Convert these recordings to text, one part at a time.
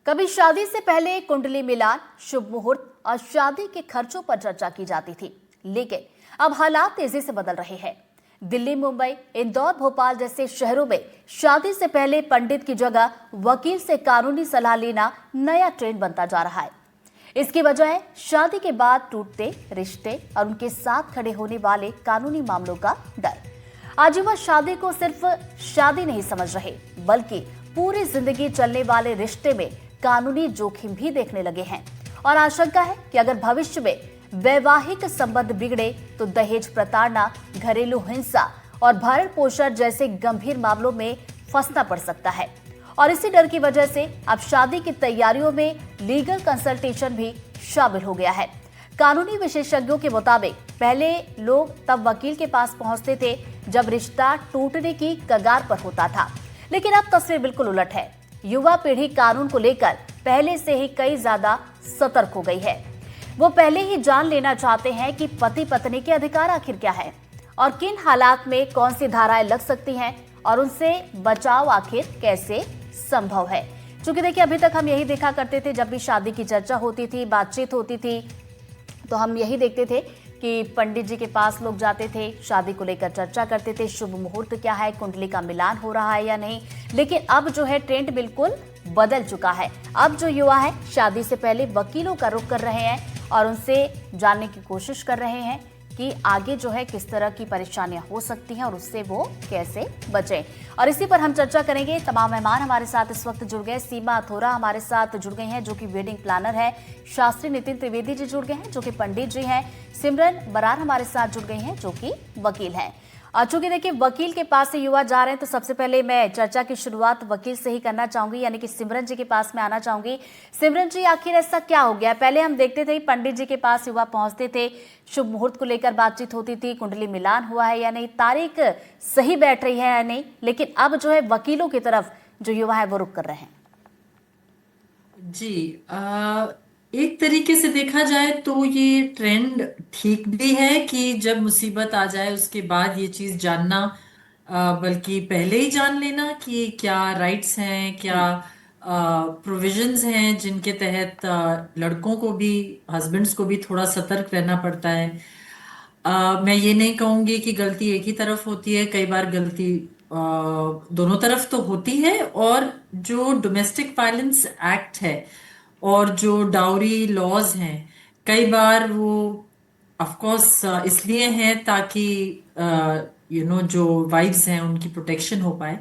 कभी शादी से पहले कुंडली मिलान, शुभ मुहूर्त और शादी के खर्चों पर चर्चा की जाती थी, लेकिन अब हालात तेजी से बदल रहे हैं। दिल्ली, मुंबई, इंदौर, भोपाल जैसे शहरों में शादी से पहले पंडित की जगह वकील से कानूनी सलाह लेना नया ट्रेंड बनता जा रहा है। इसकी वजह है शादी के बाद टूटते रिश्ते और उनके साथ खड़े होने वाले कानूनी मामलों का डर। आज युवा शादी को सिर्फ शादी नहीं समझ रहे, बल्कि पूरी जिंदगी चलने वाले रिश्ते में कानूनी जोखिम भी देखने लगे हैं और आशंका है कि अगर भविष्य में वैवाहिक संबंध बिगड़े तो दहेज प्रताड़ना, घरेलू हिंसा और भरण पोषण जैसे गंभीर मामलों में फंसना पड़ सकता है। और इसी डर की वजह से अब शादी की तैयारियों में लीगल कंसल्टेशन भी शामिल हो गया है। कानूनी विशेषज्ञों के मुताबिक पहले लोग तब वकील के पास पहुंचते थे जब रिश्ता टूटने की कगार पर होता था, लेकिन अब तस्वीर बिल्कुल उलट है। युवा पीढ़ी कानून को लेकर पहले से ही कई ज्यादा सतर्क हो गई है। वो पहले ही जान लेना चाहते हैं कि पति पत्नी के अधिकार आखिर क्या है और किन हालात में कौन सी धाराएं लग सकती हैं और उनसे बचाव आखिर कैसे संभव है। क्योंकि देखिए, अभी तक हम यही देखा करते थे, जब भी शादी की चर्चा होती थी, बातचीत होती थी, तो हम यही देखते थे कि पंडित जी के पास लोग जाते थे, शादी को लेकर चर्चा करते थे, शुभ मुहूर्त क्या है, कुंडली का मिलान हो रहा है या नहीं। लेकिन अब जो है ट्रेंड बिल्कुल बदल चुका है। अब जो युवा है शादी से पहले वकीलों का रुख कर रहे हैं और उनसे जानने की कोशिश कर रहे हैं कि आगे जो है किस तरह की परेशानियां हो सकती हैं और उससे वो कैसे बचें। और इसी पर हम चर्चा करेंगे। तमाम मेहमान हमारे साथ इस वक्त जुड़ गए। सीमा अथोरा हमारे साथ जुड़ गई हैं, जो कि वेडिंग प्लानर है। शास्त्री नितिन त्रिवेदी जी जुड़ गए हैं, जो कि पंडित जी हैं। सिमरन बरार हमारे साथ जुड़ गई हैं, जो कि वकील हैं। और चूंकि देखिए वकील के पास से युवा जा रहे हैं, तो सबसे पहले मैं चर्चा की शुरुआत वकील से ही करना चाहूंगी, यानी कि सिमरन जी के पास में आना चाहूंगी। सिमरन जी, आखिर ऐसा क्या हो गया? पहले हम देखते थे पंडित जी के पास युवा पहुंचते थे, शुभ मुहूर्त को लेकर बातचीत होती थी, कुंडली मिलान हुआ है या नहीं, तारीख सही बैठ रही है या नहीं, लेकिन अब जो है वकीलों की तरफ जो युवा है वो रुख कर रहे हैं। जी एक तरीके से देखा जाए तो ये ट्रेंड ठीक भी है कि जब मुसीबत आ जाए उसके बाद ये चीज जानना, बल्कि पहले ही जान लेना कि क्या राइट्स हैं, क्या प्रोविजंस हैं जिनके तहत लड़कों को भी, हस्बैंड्स को भी थोड़ा सतर्क रहना पड़ता है। मैं ये नहीं कहूंगी कि गलती एक ही तरफ होती है, कई बार गलती दोनों तरफ तो होती है। और जो डोमेस्टिक वायलेंस एक्ट है और जो डाउरी लॉज हैं, कई बार वो ऑफ कोर्स इसलिए हैं ताकि जो वाइफ्स हैं उनकी प्रोटेक्शन हो पाए।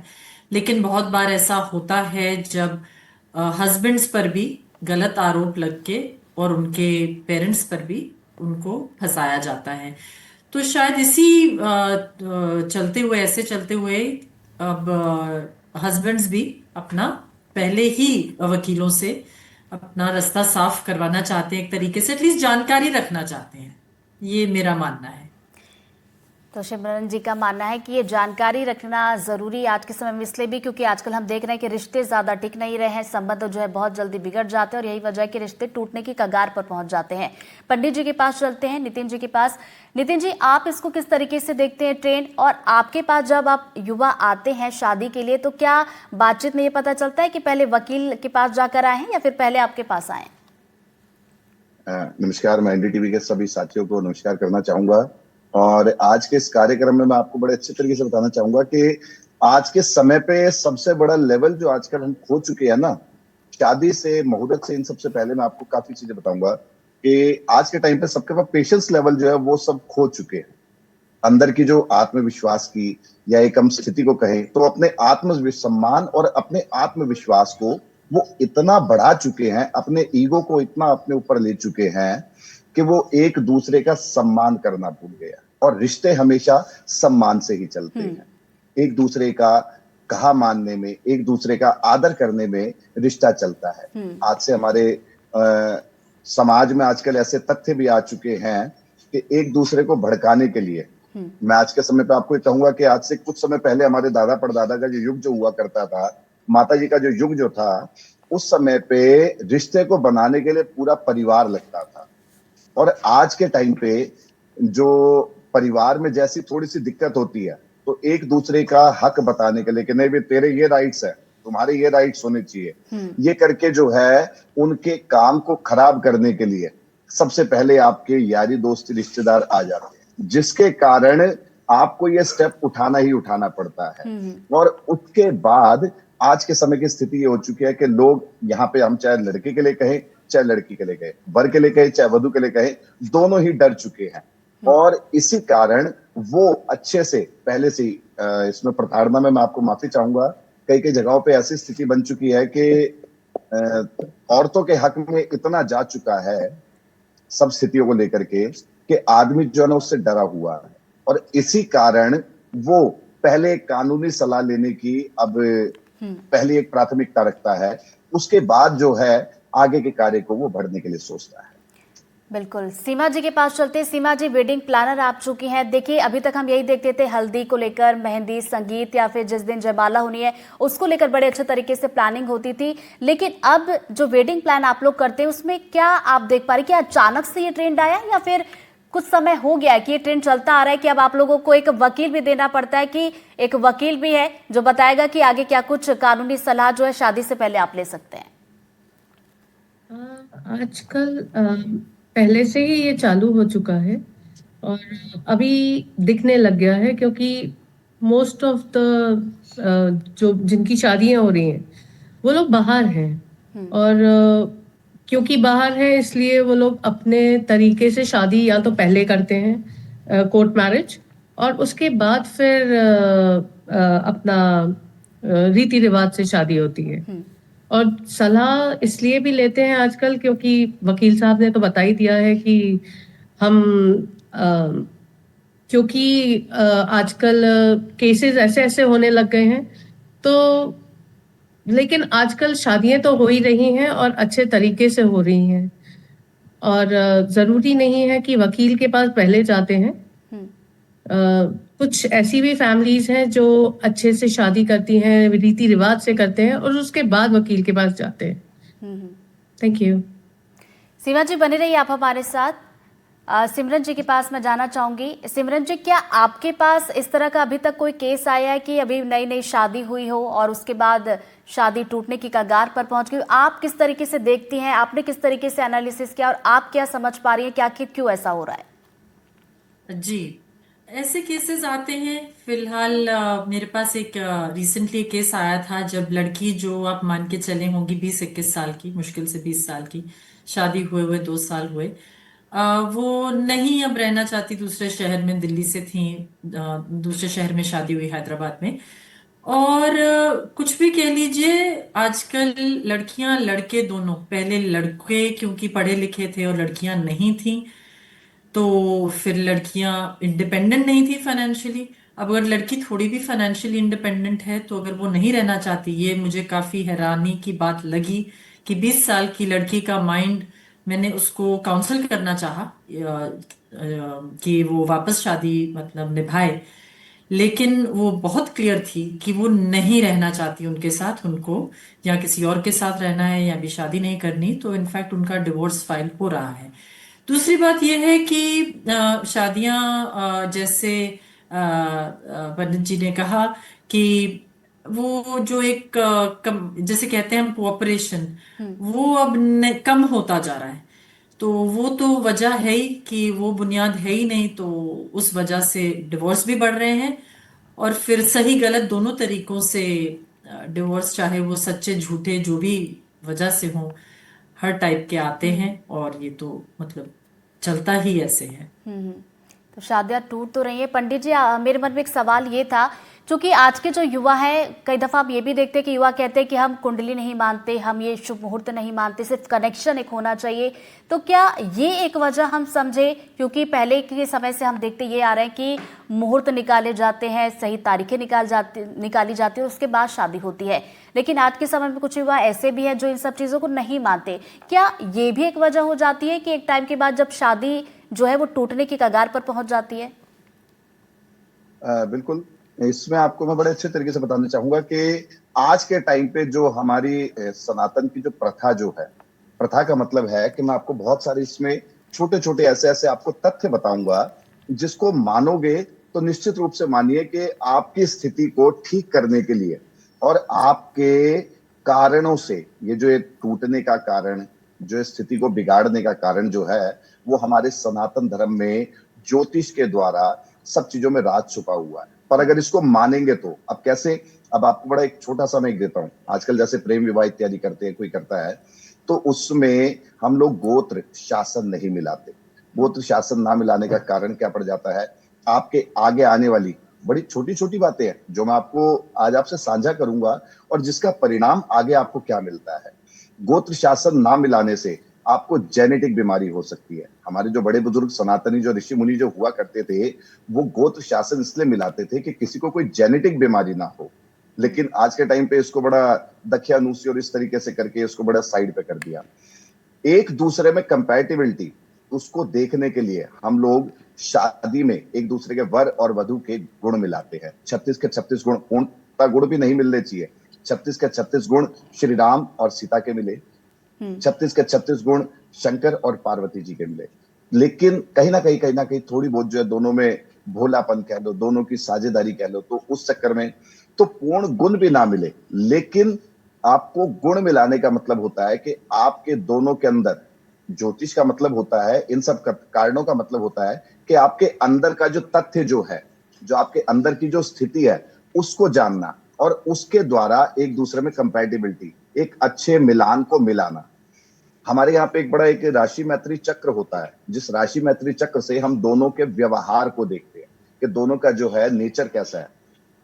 लेकिन बहुत बार ऐसा होता है जब हस्बैंड्स पर भी गलत आरोप लग के और उनके पेरेंट्स पर भी उनको फंसाया जाता है। तो शायद इसी चलते हुए, ऐसे चलते हुए अब हस्बैंड्स भी अपना पहले ही वकीलों से अपना रास्ता साफ करवाना चाहते हैं, एक तरीके से एटलीस्ट जानकारी रखना चाहते हैं। ये मेरा मानना है। तो सिमरन जी का मानना है कि ये जानकारी रखना जरूरी आज के समय में, इसलिए भी क्योंकि आजकल हम देख रहे हैं कि रिश्ते ज्यादा टिक नहीं रहे हैं, संबंध जो है बहुत जल्दी बिगड़ जाते हैं और यही वजह है कि रिश्ते टूटने की कगार पर पहुंच जाते हैं। पंडित जी के पास चलते हैं, नितिन जी के पास। नितिन जी, आप इसको किस तरीके से देखते हैं ट्रेंड, और आपके पास जब आप युवा आते हैं शादी के लिए तो क्या बातचीत में ये पता चलता है कि पहले वकील के पास जाकर आए हैं या फिर पहले आपके पास आए? नमस्कार, मैं एनडीटीवी के सभी साथियों को नमस्कार करना चाहूंगा। और आज के इस कार्यक्रम में मैं आपको बड़े अच्छे तरीके से बताना चाहूंगा कि आज के समय पे सबसे बड़ा लेवल जो आजकल हम खो चुके हैं ना, शादी से, मुहूर्त से, इन सबसे पहले मैं आपको काफी चीजें बताऊंगा कि आज के टाइम पे सबके पास पेशेंस लेवल जो है वो सब खो चुके हैं। अंदर की जो आत्मविश्वास की, या एक हम स्थिति को कहें तो अपने आत्म सम्मान और अपने आत्मविश्वास को वो इतना बढ़ा चुके हैं, अपने ईगो को इतना अपने ऊपर ले चुके हैं कि वो एक दूसरे का सम्मान करना भूल गया। और रिश्ते हमेशा सम्मान से ही चलते हैं, एक दूसरे का कहा मानने में, एक दूसरे का आदर करने में रिश्ता चलता है। आज से हमारे समाज में आजकल ऐसे तथ्य भी आ चुके हैं कि एक दूसरे को भड़काने के लिए, मैं आज के समय पे आपको ये कहूंगा कि आज से कुछ समय पहले हमारे दादा परदादा का जो युग जो हुआ करता था, माता जी का जो युग जो था, उस समय पे रिश्ते को बनाने के लिए पूरा परिवार लगता था। और आज के टाइम पे जो परिवार में जैसी थोड़ी सी दिक्कत होती है तो एक दूसरे का हक बताने के लिए कि नहीं भाई तेरे ये राइट्स है, तुम्हारे ये राइट्स होने चाहिए, ये करके जो है उनके काम को खराब करने के लिए सबसे पहले आपके यारी दोस्ती रिश्तेदार आ जाते हैं, जिसके कारण आपको ये स्टेप उठाना ही उठाना पड़ता है। और उसके बाद आज के समय की स्थिति ये हो चुकी है कि लोग यहाँ पे, हम चाहे लड़के के लिए कहें चाहे लड़की के लिए कहें, वर के लिए कहें चाहे वधु के लिए कहें, दोनों ही डर चुके हैं। और इसी कारण वो अच्छे से पहले से इसमें प्रताड़ना में मैं आपको माफी चाहूंगा, कई कई जगहों पे ऐसी स्थिति बन चुकी है कि औरतों के हक में इतना जा चुका है सब स्थितियों को लेकर के कि आदमी जो है ना उससे डरा हुआ है, और इसी कारण वो पहले कानूनी सलाह लेने की अब पहली एक प्राथमिकता रखता है, उसके बाद जो है आगे के कार्य को वो बढ़ने के लिए सोचता है। बिल्कुल, सीमा जी के पास चलते हैं। सीमा जी, वेडिंग प्लानर आप चुकी हैं। देखिए, अभी तक हम यही देखते थे, हल्दी को लेकर, मेहंदी, संगीत या फिर जिस दिन जयमाला होनी है उसको लेकर बड़े अच्छे तरीके से प्लानिंग होती थी। लेकिन अब जो वेडिंग प्लान आप लोग करते हैं उसमें क्या आप देख पा रहे कि अचानक से ये ट्रेंड आया, या फिर कुछ समय हो गया है कि ये ट्रेंड चलता आ रहा है कि अब आप लोगों को एक वकील भी देना पड़ता है, कि एक वकील भी है जो बताएगा कि आगे क्या कुछ कानूनी सलाह जो है शादी से पहले आप ले सकते हैं? आजकल पहले से ही ये चालू हो चुका है और अभी दिखने लग गया है, क्योंकि मोस्ट ऑफ द जो जिनकी शादियां हो रही हैं वो लोग बाहर हैं, और क्योंकि बाहर हैं इसलिए वो लोग अपने तरीके से शादी या तो पहले करते हैं कोर्ट मैरिज, और उसके बाद फिर अपना रीति रिवाज से शादी होती है। और सलाह इसलिए भी लेते हैं आजकल क्योंकि वकील साहब ने तो बता ही दिया है कि हम क्योंकि आजकल केसेस ऐसे ऐसे होने लग गए हैं, तो लेकिन आजकल शादियां तो हो ही रही हैं और अच्छे तरीके से हो रही हैं, और जरूरी नहीं है कि वकील के पास पहले जाते हैं। कुछ ऐसी भी फैमिलीज हैं जो अच्छे से शादी करती हैं, रीति रिवाज से करते हैं, और उसके बाद वकील के पास जाते हैं। Thank you. सीमा जी, बने रहिए आप हमारे साथ। सिमरन जी के पास मैं जाना चाहूंगी। सिमरन जी, क्या आपके पास इस तरह का अभी तक कोई केस आया है कि अभी नई नई शादी हुई हो और उसके बाद शादी टूटने की कगार पर पहुंच गई? आप किस तरीके से देखती हैं, आपने किस तरीके से एनालिसिस किया, और आप क्या समझ पा रही हैं कि आखिर क्यों ऐसा हो रहा है? जी, ऐसे केसेस आते हैं। फिलहाल मेरे पास एक रिसेंटली केस आया था, जब लड़की, जो आप मान के चले होंगी 20-21 साल की, मुश्किल से 20 साल की, शादी हुए 2 साल हुए, वो नहीं अब रहना चाहती दूसरे शहर में, दिल्ली से थी, दूसरे शहर में शादी हुई हैदराबाद में। और कुछ भी कह लीजिए, आजकल लड़कियां लड़के दोनों, पहले लड़के क्योंकि पढ़े लिखे थे और लड़कियां नहीं थी, तो फिर लड़कियां इंडिपेंडेंट नहीं थी फाइनेंशियली। अब अगर लड़की थोड़ी भी फाइनेंशियली इंडिपेंडेंट है तो अगर वो नहीं रहना चाहती, ये मुझे काफी हैरानी की बात लगी कि 20 साल की लड़की का माइंड, मैंने उसको काउंसल करना चाहा कि वो वापस शादी मतलब निभाए, लेकिन वो बहुत क्लियर थी कि वो नहीं रहना चाहती उनके साथ, उनको या किसी और के साथ रहना है या भी शादी नहीं करनी। तो इनफैक्ट उनका डिवोर्स फाइल हो रहा है। दूसरी बात यह है कि शादियां, जैसे पंडित जी ने कहा कि वो जो एक जैसे कहते हैं हम कोऑपरेशन, वो अब कम होता जा रहा है। तो वो तो वजह है ही कि वो बुनियाद है ही नहीं, तो उस वजह से डिवोर्स भी बढ़ रहे हैं। और फिर सही गलत दोनों तरीकों से डिवोर्स, चाहे वो सच्चे झूठे जो भी वजह से हो, हर टाइप के आते हैं, और ये तो मतलब चलता ही ऐसे है। तो शादियां टूट तो रही है। पंडित जी, मेरे मन में एक सवाल ये था, क्योंकि आज के जो युवा हैं, कई दफा आप ये भी देखते हैं कि युवा कहते हैं कि हम कुंडली नहीं मानते, हम ये शुभ मुहूर्त नहीं मानते, सिर्फ कनेक्शन एक होना चाहिए। तो क्या ये एक वजह हम समझे, क्योंकि पहले के समय से हम देखते ये आ रहे हैं कि मुहूर्त निकाले जाते हैं, सही तारीखें निकाली जाती है, उसके बाद शादी होती है, लेकिन आज के समय में कुछ युवा ऐसे भी हैं जो इन सब चीज़ों को नहीं मानते। क्या ये भी एक वजह हो जाती है कि एक टाइम के बाद जब शादी जो है वो टूटने की कगार पर पहुंच जाती है? बिल्कुल, इसमें आपको मैं बड़े अच्छे तरीके से बताना चाहूंगा कि आज के टाइम पे जो हमारी सनातन की जो प्रथा जो है, प्रथा का मतलब है कि मैं आपको बहुत सारे इसमें छोटे छोटे ऐसे ऐसे आपको तथ्य बताऊंगा, जिसको मानोगे तो निश्चित रूप से मानिए कि आपकी स्थिति को ठीक करने के लिए और आपके कारणों से ये जो एक टूटने का कारण, जो इस स्थिति को बिगाड़ने का कारण जो है, वो हमारे सनातन धर्म में ज्योतिष के द्वारा सब चीजों में राज छुपा हुआ है। पर अगर इसको मानेंगे तो अब कैसे, अब आपको बड़ा एक छोटा सा मैं एक देता हूं। आजकल जैसे प्रेम विवाह इत्यादि करते हैं, कोई करता है, तो उसमें हम लोग गोत्र शासन नहीं मिलाते। गोत्र शासन ना मिलाने का कारण क्या पड़ जाता है, आपके आगे आने वाली बड़ी छोटी छोटी बातें हैं जो मैं आपको आज आपसे साझा करूंगा और जिसका परिणाम आगे आपको क्या मिलता है। गोत्र शासन ना मिलाने से आपको जेनेटिक बीमारी हो सकती है। हमारे जो बड़े बुजुर्ग सनातनी जो ऋषि मुनि जो हुआ करते थे, वो गोत्र शासन इसलिए मिलाते थे कि किसी को कोई जेनेटिक बीमारी ना हो। लेकिन आज के टाइम पे इसको बड़ा दखियानूसी और इस तरीके से करके इसको बड़ा साइड पे कर दिया। एक दूसरे में कंपैटिबिलिटी, उसको देखने के लिए हम लोग शादी में एक दूसरे के वर और वधु के गुण मिलाते हैं। 36 के 36 गुण, पूर्णता गुण भी नहीं मिलने चाहिए। 36 के 36 गुण श्री राम और सीता के मिले, 36 के 36 गुण शंकर और पार्वती जी के मिले। लेकिन कहीं ना कहीं थोड़ी बहुत जो है दोनों में भोलापन कह लो, दोनों की साझेदारी कह लो, तो उस चक्कर में तो पूर्ण गुण भी ना मिले। लेकिन आपको गुण मिलाने का मतलब होता है कि आपके दोनों के अंदर, ज्योतिष का मतलब होता है, इन सब कारणों का मतलब होता है कि आपके अंदर का जो तथ्य जो है, जो आपके अंदर की जो स्थिति है, उसको जानना और उसके द्वारा एक दूसरे में कंपैटिबिलिटी, एक अच्छे मिलान को मिलाना। हमारे यहाँ पे एक बड़ा एक राशि मैत्री चक्र होता है, जिस राशि मैत्री चक्र से हम दोनों के व्यवहार को देखते हैं कि दोनों का जो है नेचर कैसा है।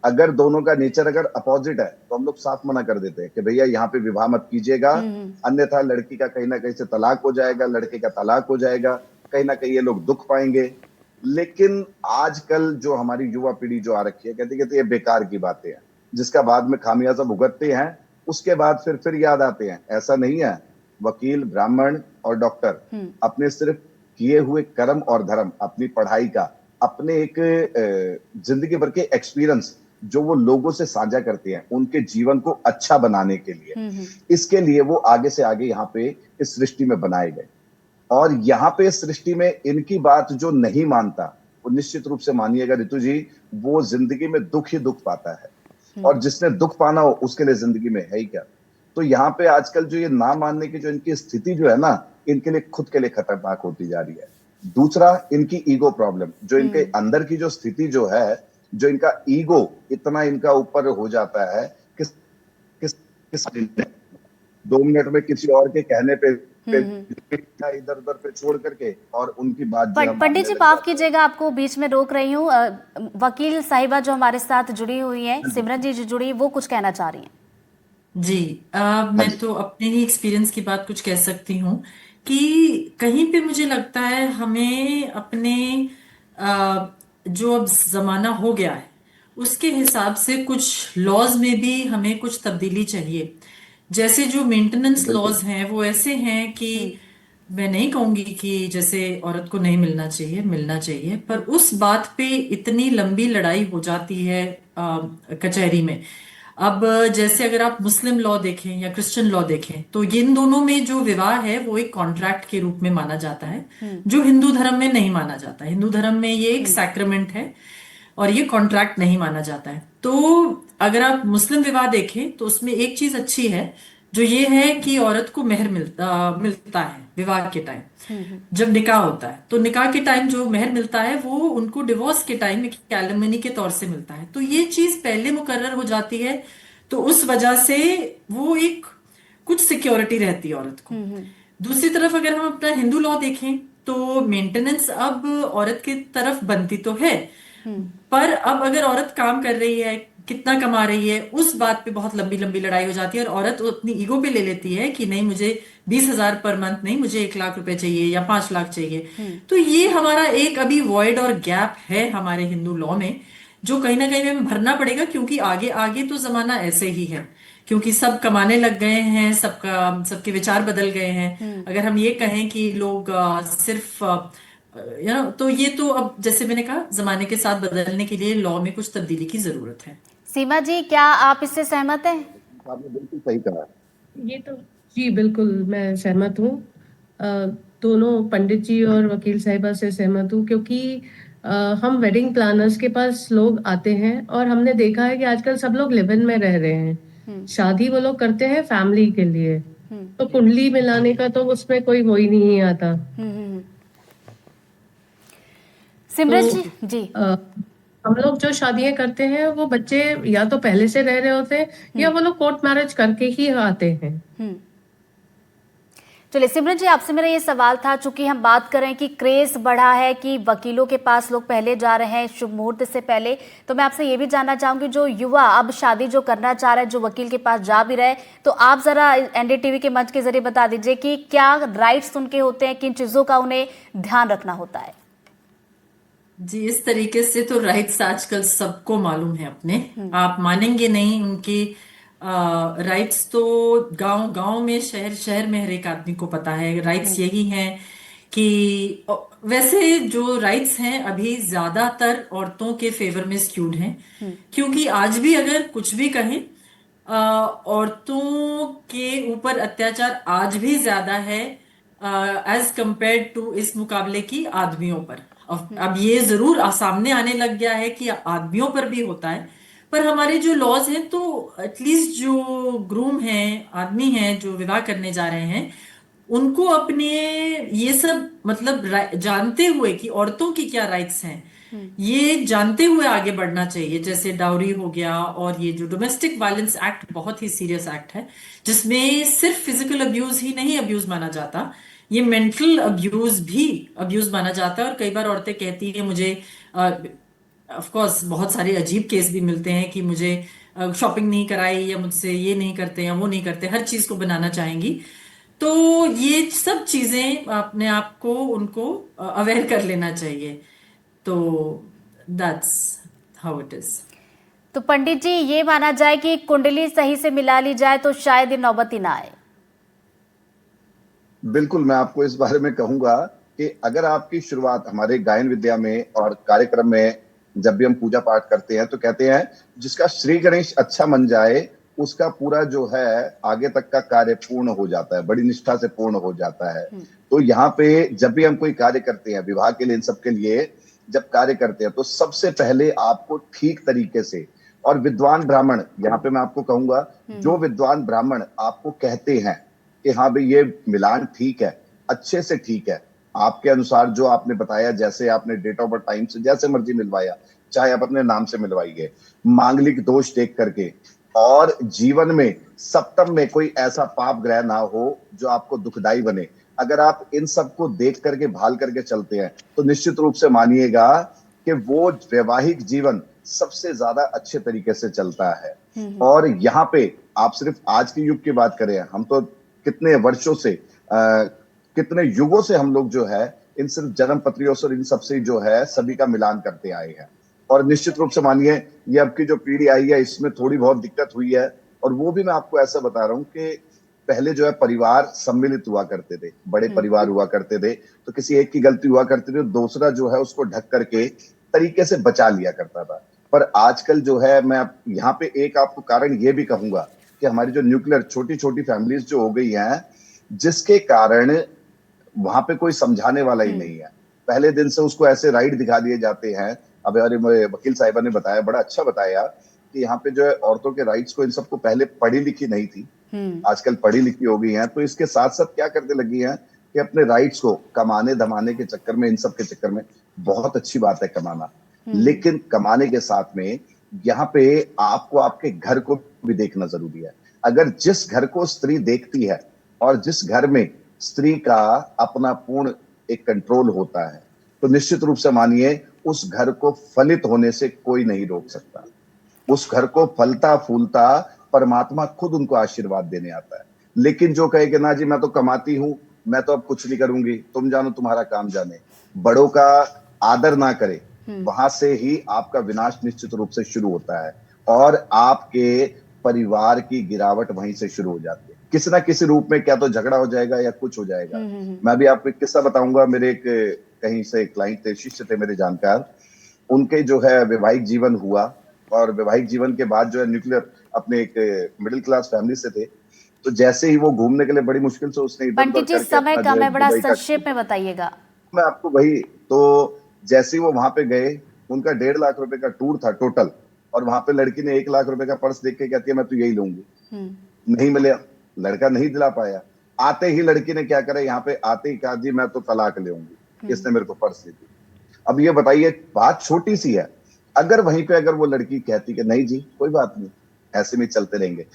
अगर दोनों का नेचर अगर अपोजिट है तो हम लोग साफ मना कर देते हैं कि भैया यहाँ पे विवाह मत कीजिएगा, अन्यथा लड़की का कहीं ना कहीं से तलाक हो जाएगा, लड़के का तलाक हो जाएगा, कहीं ना कहीं ये लोग दुख पाएंगे। लेकिन आजकल जो हमारी युवा पीढ़ी जो आ रखी है, कहते ये बेकार की बातें हैं, जिसका बाद में खामियाजा भुगतते हैं, उसके बाद फिर याद आते हैं। ऐसा नहीं है। वकील, ब्राह्मण और डॉक्टर अपने सिर्फ किए हुए कर्म और धर्म, अपनी पढ़ाई का, अपने एक जिंदगी भर के एक्सपीरियंस जो वो लोगों से साझा करते हैं उनके जीवन को अच्छा बनाने के लिए, इसके लिए वो आगे से आगे यहाँ पे इस सृष्टि में बनाए गए। और यहाँ पे इस सृष्टि में इनकी बात जो नहीं मानता, वो निश्चित रूप से मानिएगा ऋतु जी, वो जिंदगी में दुख ही दुख पाता है। और जिसने दुख पाना हो उसके लिए जिंदगी में है ही क्या। तो यहाँ पे आजकल जो ये ना मानने की जो इनकी स्थिति जो है ना, इनके लिए खुद के लिए खतरनाक होती जा रही है। दूसरा, इनकी ईगो प्रॉब्लम, जो इनके अंदर की जो स्थिति जो है, जो इनका ईगो इतना इनका ऊपर हो जाता है कि किस 2 मिनट में किसी और के कहने पे इधर उधर पे छोड़ करके और उनकी बात पंडित जी माफ कीजिएगा, आपको बीच में रोक रही हूँ। वकील साहिबा जो हमारे साथ जुड़ी हुई हैं, सिमरन जी जो जुड़ी, वो कुछ कहना चाह रही हैं। जी, मैं तो अपने ही एक्सपीरियंस की बात कुछ कह सकती हूँ कि कहीं पे मुझे लगता है हमें अपने जो अब जमाना हो गया है उसके हिसाब से कुछ लॉज में भी हमें कुछ तब्दीली चाहिए। जैसे जो मेंटेनेंस लॉज हैं वो ऐसे हैं कि मैं नहीं कहूंगी कि जैसे औरत को नहीं मिलना चाहिए, मिलना चाहिए, पर उस बात पे इतनी लंबी लड़ाई हो जाती है कचहरी में। अब जैसे अगर आप मुस्लिम लॉ देखें या क्रिश्चियन लॉ देखें तो इन दोनों में जो विवाह है वो एक कॉन्ट्रैक्ट के रूप में माना जाता है, जो हिंदू धर्म में नहीं माना जाता। हिंदू धर्म में ये एक सैक्रेमेंट है और ये कॉन्ट्रैक्ट नहीं माना जाता है। तो अगर आप मुस्लिम विवाह देखें तो उसमें एक चीज अच्छी है, जो ये है कि औरत को मेहर मिलता है विवाह के टाइम। जब निकाह होता है तो निकाह के टाइम जो मेहर मिलता है वो उनको डिवोर्स के टाइम एक एलिमनी के तौर से मिलता है। तो ये चीज पहले मुकर्रर हो जाती है, तो उस वजह से वो एक कुछ सिक्योरिटी रहती है औरत को। दूसरी तरफ अगर हम अपना हिंदू लॉ देखें तो मेंटेनेंस अब औरत की तरफ बनती तो है, पर अब अगर औरत काम कर रही है, कितना कमा रही है, उस बात पे बहुत लंबी लंबी लड़ाई हो जाती है। और औरत अपनी ईगो पे ले लेती है कि नहीं, मुझे 20,000 पर मंथ नहीं, मुझे 1 लाख रुपए चाहिए या 5 लाख चाहिए। तो ये हमारा एक अभी वॉइड और गैप है हमारे हिंदू लॉ में, जो कहीं ना कहीं हमें भरना पड़ेगा, क्योंकि आगे आगे तो जमाना ऐसे ही है, क्योंकि सब कमाने लग गए हैं, सबके विचार बदल गए हैं। अगर हम ये कहें कि लोग सिर्फ तो ये तो अब जैसे मैंने कहा, जमाने के साथ बदलने के लिए लॉ में कुछ तब्दीली की जरूरत है। सीमा जी, क्या आप इससे सहमत हैं? आपने बिल्कुल सही कहा। ये तो जी बिल्कुल मैं सहमत हूँ। दोनों पंडित जी और वकील साहिबा से सहमत हूँ, क्योंकि हम वेडिंग प्लानर्स के पास लोग आते हैं और हमने देखा है कि आजकल सब लोग लिव इन में रह रहे हैं। शादी वो लोग करते हैं फैमिली के लिए, तो कुंडली मिलाने का तो उसमें कोई वो ही नहीं आता। सिमरन तो जी जी। हम लोग जो शादियां करते हैं वो बच्चे या तो पहले से रह रहे होते हैं या वो लोग कोर्ट मैरिज करके ही आते हैं। चलिए सिमरन जी, आपसे मेरा ये सवाल था, चूंकि हम बात कर रहे हैं कि क्रेज बढ़ा है कि वकीलों के पास लोग पहले जा रहे हैं शुभ मुहूर्त से पहले, तो मैं आपसे ये भी जानना चाहूंगी, जो युवा अब शादी जो करना चाह रहे हैं, जो वकील के पास जा भी रहे, तो आप जरा एनडीटीवी के मंच के जरिए बता दीजिए कि क्या राइट्स उनके होते हैं, किन चीजों का उन्हें ध्यान रखना होता है। जी, इस तरीके से तो राइट्स आजकल सबको मालूम है अपने। आप मानेंगे नहीं, उनकी राइट्स तो गांव गांव में, शहर शहर में हर एक आदमी को पता है। राइट्स यही हैं कि वैसे जो राइट्स हैं अभी ज्यादातर औरतों के फेवर में स्क्यूड हैं, क्योंकि आज भी अगर कुछ भी कहें, औरतों के ऊपर अत्याचार आज भी ज्यादा है एज कंपेयर टू इस मुकाबले की आदमियों पर। अब ये जरूर सामने आने लग गया है कि आदमियों पर भी होता है, पर हमारे जो लॉज हैं तो एटलीस्ट जो ग्रूम हैं, आदमी हैं जो विवाह करने जा रहे हैं, उनको अपने ये सब मतलब जानते हुए कि औरतों की क्या राइट्स हैं, ये जानते हुए आगे बढ़ना चाहिए। जैसे डाउरी हो गया, और ये जो डोमेस्टिक वायलेंस एक्ट बहुत ही सीरियस एक्ट है, जिसमें सिर्फ फिजिकल अब्यूज ही नहीं अब्यूज माना जाता, ये मेंटल अब्यूज भी अब्यूज माना जाता है। और कई बार औरतें कहती हैं मुझे, ऑफ कोर्स बहुत सारे अजीब केस भी मिलते हैं कि मुझे शॉपिंग नहीं कराई, या मुझसे ये नहीं करते या वो नहीं करते, हर चीज को बनाना चाहेंगी। तो ये सब चीजें अपने आप को उनको अवेयर कर लेना चाहिए। तो दैट्स हाउ इट इज। तो पंडित जी, ये माना जाए कि कुंडली सही से मिला ली जाए तो शायद ये नौबत ही ना आए। बिल्कुल, मैं आपको इस बारे में कहूंगा कि अगर आपकी शुरुआत हमारे गायन विद्या में और कार्यक्रम में जब भी हम पूजा पाठ करते हैं तो कहते हैं जिसका श्री गणेश अच्छा मन जाए उसका पूरा जो है आगे तक का कार्य पूर्ण हो जाता है, बड़ी निष्ठा से पूर्ण हो जाता है। तो यहाँ पे जब भी हम कोई कार्य करते हैं विवाह के लिए, इन सब के लिए जब कार्य करते हैं तो सबसे पहले आपको ठीक तरीके से, और विद्वान ब्राह्मण, यहाँ पे मैं आपको कहूंगा जो विद्वान ब्राह्मण आपको कहते हैं कि हाँ भाई ये मिलान ठीक है, अच्छे से ठीक है, आपके अनुसार जो आपने बताया, जैसे आपने डेट ऑफ बर्थ टाइम से जैसे मर्जी मिलवाया, चाहे आप अपने नाम से मिलवाइए, मांगलिक दोष देख करके, और जीवन में सप्तम में कोई ऐसा पाप ग्रह ना हो जो आपको दुखदाई बने। अगर आप इन सबको देख करके भाल करके चलते हैं तो निश्चित रूप से मानिएगा कि वो वैवाहिक जीवन सबसे ज्यादा अच्छे तरीके से चलता है। और यहाँ पे आप सिर्फ आज के युग की बात करें, हम तो कितने वर्षों से कितने युगों से हम लोग जो है इन सिर्फ जन्म पत्रियों से, इन सबसे जो है सभी का मिलान करते आए हैं। और निश्चित रूप से मानिए ये अब की जो पीढ़ी आई है इसमें थोड़ी बहुत दिक्कत हुई है। और वो भी मैं आपको ऐसा बता रहा हूँ कि पहले जो है परिवार सम्मिलित हुआ करते थे, बड़े परिवार हुआ करते थे, तो किसी एक की गलती हुआ करती थी, दूसरा जो है उसको ढक करके तरीके से बचा लिया करता था। पर आजकल जो है, मैं यहाँ पे एक आपको कारण ये भी कहूंगा कि हमारी जो न्यूक्लियर छोटी छोटी फैमिलीज जो हो गई हैं, जिसके कारण वहां पे कोई समझाने वाला ही नहीं है। पहले दिन से उसको ऐसे राइट दिखा दिए जाते हैं। अब हमारे वकील साहिबा ने बताया, बड़ा अच्छा बताया कि यहाँ पे जो है औरतों के राइट्स को, इन सबको पहले पढ़ी लिखी नहीं थी, आजकल पढ़ी लिखी हो गई हैं, तो इसके साथ साथ क्या करने लगी हैं कि अपने राइट्स को कमाने धमाने के चक्कर में, इन सब के चक्कर में, बहुत अच्छी बात है कमाना, लेकिन कमाने के साथ में यहाँ पे आपको आपके घर को भी देखना जरूरी है। अगर जिस घर को स्त्री देखती है और जिस घर में स्त्री का अपना पूर्ण एक कंट्रोल होता है, तो निश्चित रूप से मानिए उस घर को फलित होने से कोई नहीं रोक सकता। उस घर को फलता फूलता परमात्मा खुद उनको आशीर्वाद देने आता है। लेकिन जो कहे कि ना जी मैं तो कमाती हूं, मैं तो अब कुछ नहीं करूंगी, तुम जानो तुम्हारा काम जाने, बड़ों का आदर ना करे, वहां से ही आपका विनाश निश्चित रूप से शुरू होता है और आपके परिवार की गिरावट वहीं से शुरू हो जाती है। किसी ना किसी रूप में, क्या तो झगड़ा हो जाएगा या कुछ हो जाएगा। मैं भी आपको एक किस्सा बताऊंगा। मेरे एक कहीं से क्लाइंट थे, शिष्य थे मेरे जानकार, उनके जो है वैवाहिक जीवन हुआ, और वैवाहिक जीवन के बाद जो है न्यूक्लियर अपने एक मिडिल क्लास फैमिली से थे, तो जैसे ही वो घूमने के लिए बड़ी मुश्किल से उसने पंडित जी समय कम है, बड़ा संक्षेप में बताइएगा। मैं आपको वही, तो जैसे ही वो वहां पे गए, उनका 1.5 लाख रुपए का टूर था टोटल, और वहां पे लड़की ने 1 लाख रुपए का पर्स देख के कहती है मैं तो यही लूंगी। नहीं मिले, लड़का नहीं दिला पाया। आते ही लड़की ने क्या करा, यहाँ पे आते ही कहा जी मैं तो तलाक ले लूंगी, इसने मेरे को पर्स दे दी। अब ये बताइए, बात छोटी सी है, अगर वहीं पे अगर वो लड़की कहती कि नहीं जी कोई बात नहीं, ऐसे में चलते रहेंगे,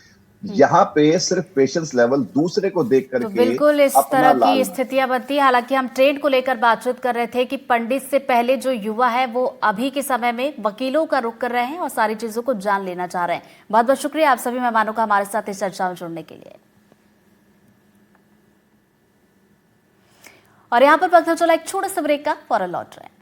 यहाँ पे सिर्फ पेशेंस लेवल दूसरे को देख तो करके बिल्कुल इस अपना तरह की लाल स्थितियां बनती है। हालांकि हम ट्रेंड को लेकर बातचीत कर रहे थे कि पंडित से पहले जो युवा है वो अभी के समय में वकीलों का रुख कर रहे हैं और सारी चीजों को जान लेना चाह रहे हैं। बहुत बहुत शुक्रिया आप सभी मेहमानों का हमारे साथ इस चर्चा में जुड़ने के लिए। और यहाँ पर पता चला एक छोटे से ब्रेक का, फौरन लौट रहे हैं।